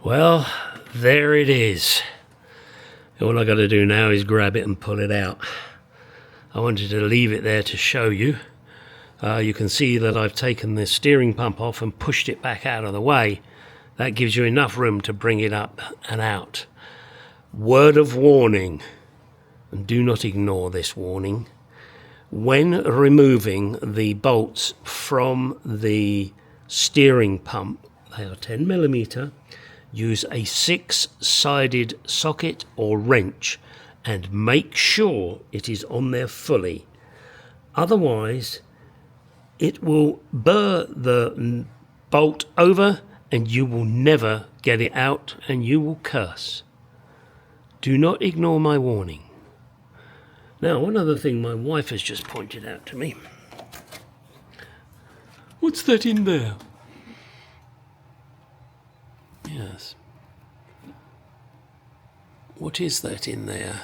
Well, there it is. All I got to do now is grab it and pull it out. I wanted to leave it there to show you. You can see that I've taken the steering pump off and pushed it back out of the way. That gives you enough room to bring it up and out. Word of warning, and do not ignore this warning. When removing the bolts from the steering pump, they are 10mm, use a 6-sided socket or wrench and make sure it is on there fully. Otherwise, it will burr the bolt over and you will never get it out and you will curse. Do not ignore my warning. Now, one other thing my wife has just pointed out to me. What's that in there? Yes. What is that in there?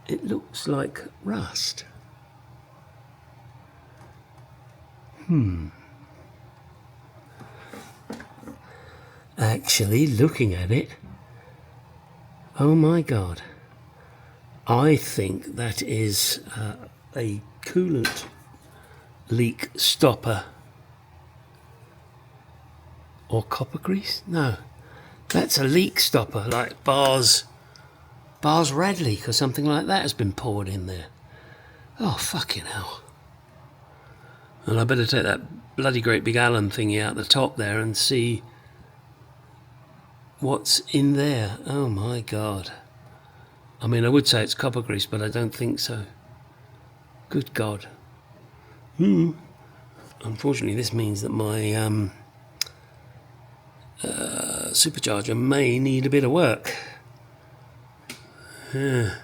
It looks like rust. Actually, looking at it, oh my God, I think that is a coolant leak stopper. Or copper grease? No, that's a leak stopper, like bars rad leak or something like that has been poured in there. Oh, fucking hell. And I better take that bloody great big Allen thingy out the top there and see what's in there. Oh my God. I mean, I would say it's copper grease, but I don't think so. Good God. Unfortunately, this means that my supercharger may need a bit of work. Yeah.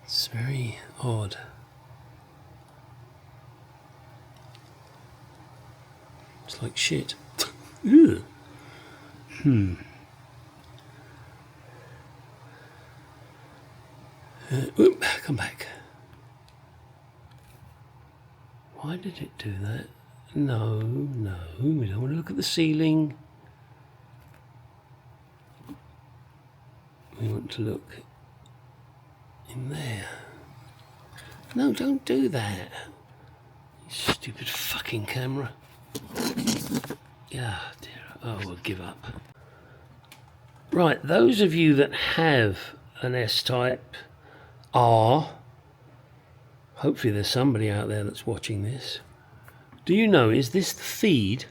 It's very odd. It's like shit. Ew. Come back. Why did it do that? No, we don't want to look at the ceiling. We want to look in there. No, don't do that. You stupid fucking camera. Yeah, dear. Oh, we'll give up. Right, those of you that have an S-Type R, hopefully there's somebody out there that's watching this. Do you know, is this the feed?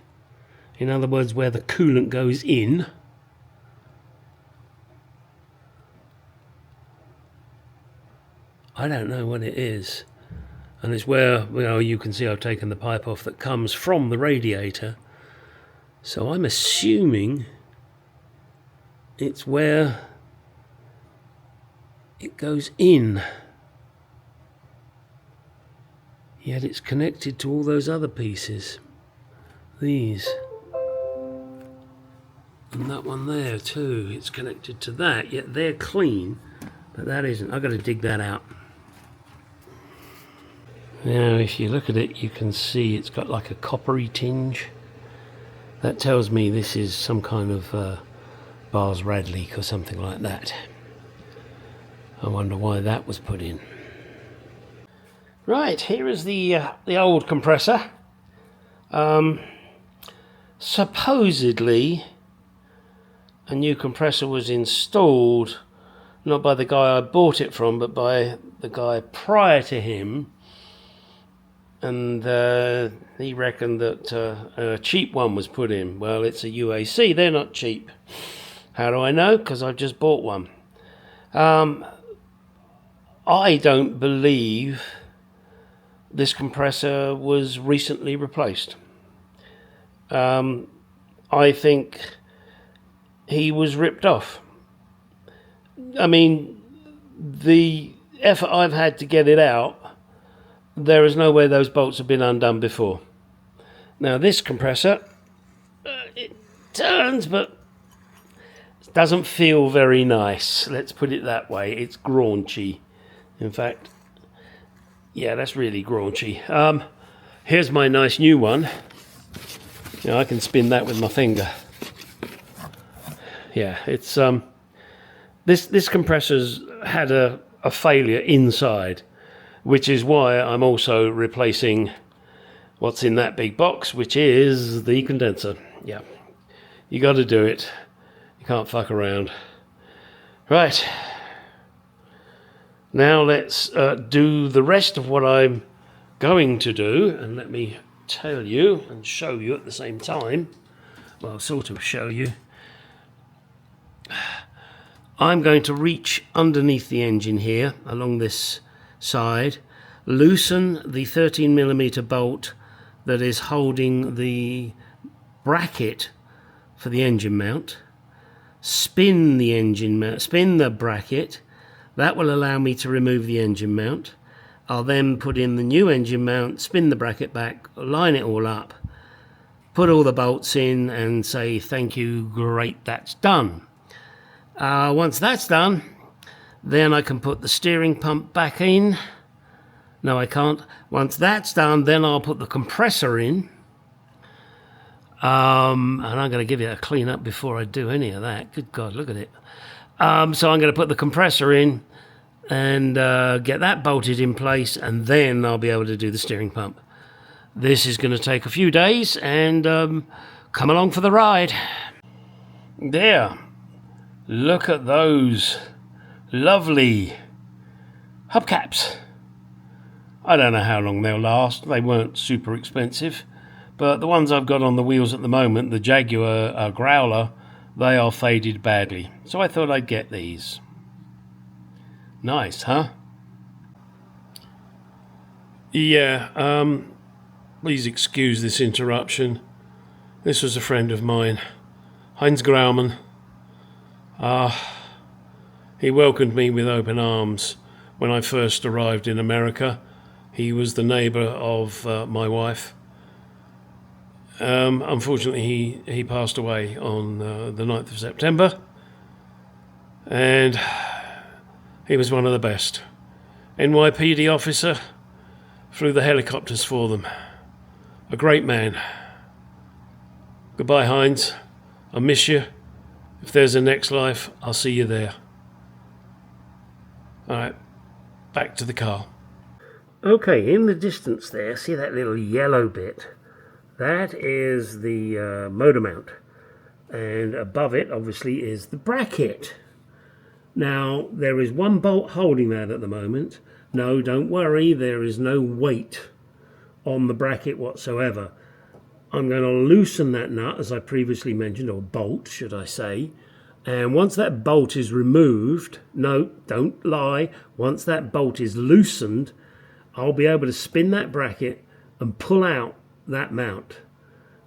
In other words, where the coolant goes in? I don't know what it is. And it's where, you can see I've taken the pipe off that comes from the radiator. So I'm assuming it's where it goes in. Yet it's connected to all those other pieces. These. And that one there too. It's connected to that. Yet they're clean. But that isn't. I've got to dig that out. Now if you look at it, you can see it's got like a coppery tinge. That tells me this is some kind of bars rad leak or something like that. I wonder why that was put in. Right, here is the old compressor. Supposedly, a new compressor was installed, not by the guy I bought it from, but by the guy prior to him. And he reckoned that a cheap one was put in. Well, it's a UAC, they're not cheap. How do I know? Because I've just bought one. I don't believe this compressor was recently replaced. I think he was ripped off. I mean, the effort I've had to get it out, there is no way those bolts have been undone before. Now this compressor, it turns, but it doesn't feel very nice. Let's put it that way. It's graunchy. In fact, yeah, that's really graunchy. Here's my nice new one. You know, I can spin that with my finger. Yeah, it's this compressor's had a failure inside, which is why I'm also replacing what's in that big box, which is the condenser. Yeah, you got to do it. You can't fuck around. Right. Now let's do the rest of what I'm going to do, and let me tell you and show you at the same time. Well, I'll sort of show you. I'm going to reach underneath the engine here along this side, loosen the 13mm bolt that is holding the bracket for the engine mount, spin the engine mount, spin the bracket. That will allow me to remove the engine mount. I'll then put in the new engine mount, spin the bracket back, line it all up, put all the bolts in and say thank you, great, that's done. Once that's done, then I can put the steering pump back in. No, I can't. Once that's done, then I'll put the compressor in. And I'm going to give it a clean up before I do any of that. Good God, look at it. So I'm going to put the compressor in and get that bolted in place, and then I'll be able to do the steering pump. This is going to take a few days, and come along for the ride. There. Look at those lovely hubcaps. I don't know how long they'll last. They weren't super expensive, but the ones I've got on the wheels at the moment, the Jaguar Growler, they are faded badly. So I thought I'd get these. Nice, huh? Yeah, please excuse this interruption. This was a friend of mine, Heinz Grauman. He welcomed me with open arms when I first arrived in America. He was the neighbour of my wife. Unfortunately, he passed away on the 9th of September. And he was one of the best. NYPD officer, flew the helicopters for them. A great man. Goodbye, Heinz. I miss you. If there's a next life, I'll see you there. All right, back to the car. Okay, in the distance there, see that little yellow bit? That is the motor mount. And above it, obviously, is the bracket. Now, there is one bolt holding that at the moment. No, don't worry, there is no weight on the bracket whatsoever. I'm going to loosen that nut, as I previously mentioned, or bolt, should I say. And once that bolt is removed, no, don't lie, once that bolt is loosened, I'll be able to spin that bracket and pull out that mount.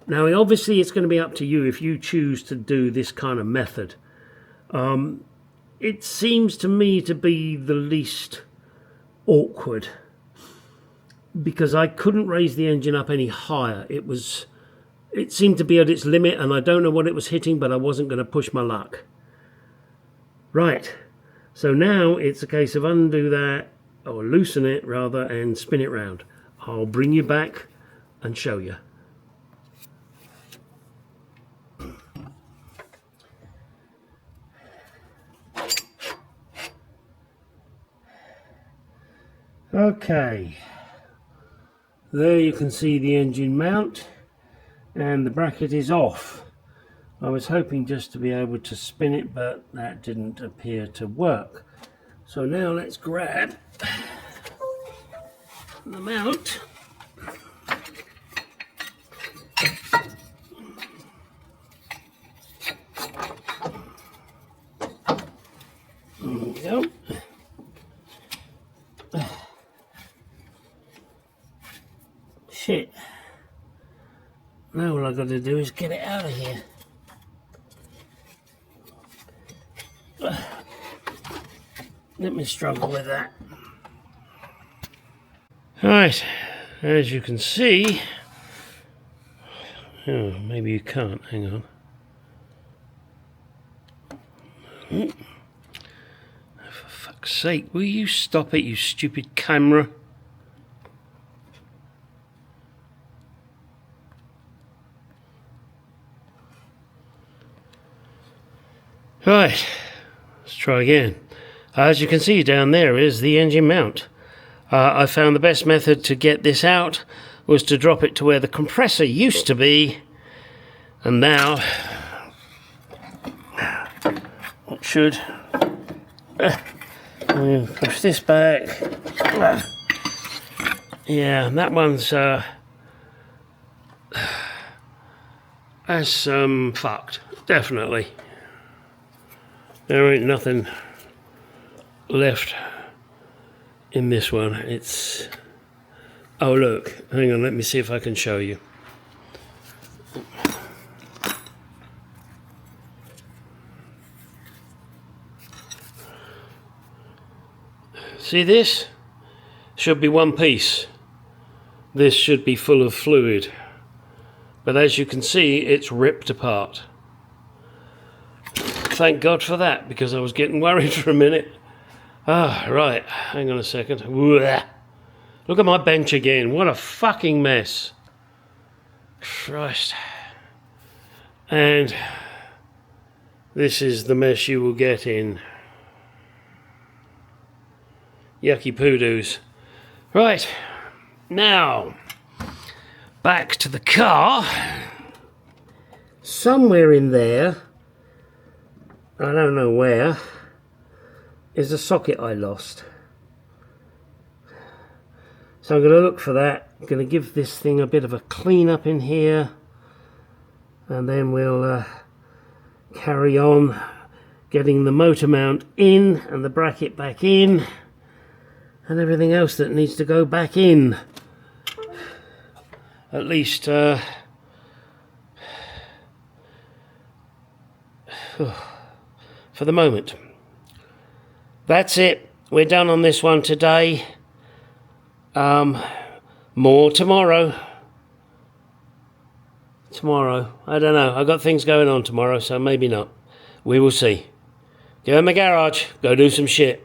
Now, obviously, it's going to be up to you if you choose to do this kind of method. It seems to me to be the least awkward, because I couldn't raise the engine up any higher. It seemed to be at its limit, and I don't know what it was hitting, but I wasn't going to push my luck. Right, so now it's a case of undo that, or loosen it rather, and spin it round. I'll bring you back and show you. Okay, there you can see the engine mount. And the bracket is off. I was hoping just to be able to spin it, but that didn't appear to work. So now let's grab the mount. There we go. Shit. Now all I've got to do is get it out of here. Let me struggle with that. Right, as you can see, oh, maybe you can't, hang on. For fuck's sake, will you stop it, you stupid camera? Right, let's try again. As you can see down there is the engine mount. I found the best method to get this out was to drop it to where the compressor used to be, and now it should push this back. Yeah, that one's that's fucked, definitely. There ain't nothing left in this one. It's, oh look, hang on, let me see if I can show you. See, this should be one piece. This should be full of fluid, but as you can see, it's ripped apart. Thank God for that, because I was getting worried for a minute. Ah, right, hang on a second. Look at my bench again. What a fucking mess. Christ. And this is the mess you will get in. Yucky poodoos. Right, now, back to the car. Somewhere in there, I don't know where, is a socket I lost. So I'm going to look for that. I'm going to give this thing a bit of a clean up in here, and then we'll carry on getting the motor mount in and the bracket back in and everything else that needs to go back in. At least for the moment. That's it. We're done on this one today. More tomorrow. I don't know. I've got things going on tomorrow, so maybe not. We will see. Go in my garage. Go do some shit.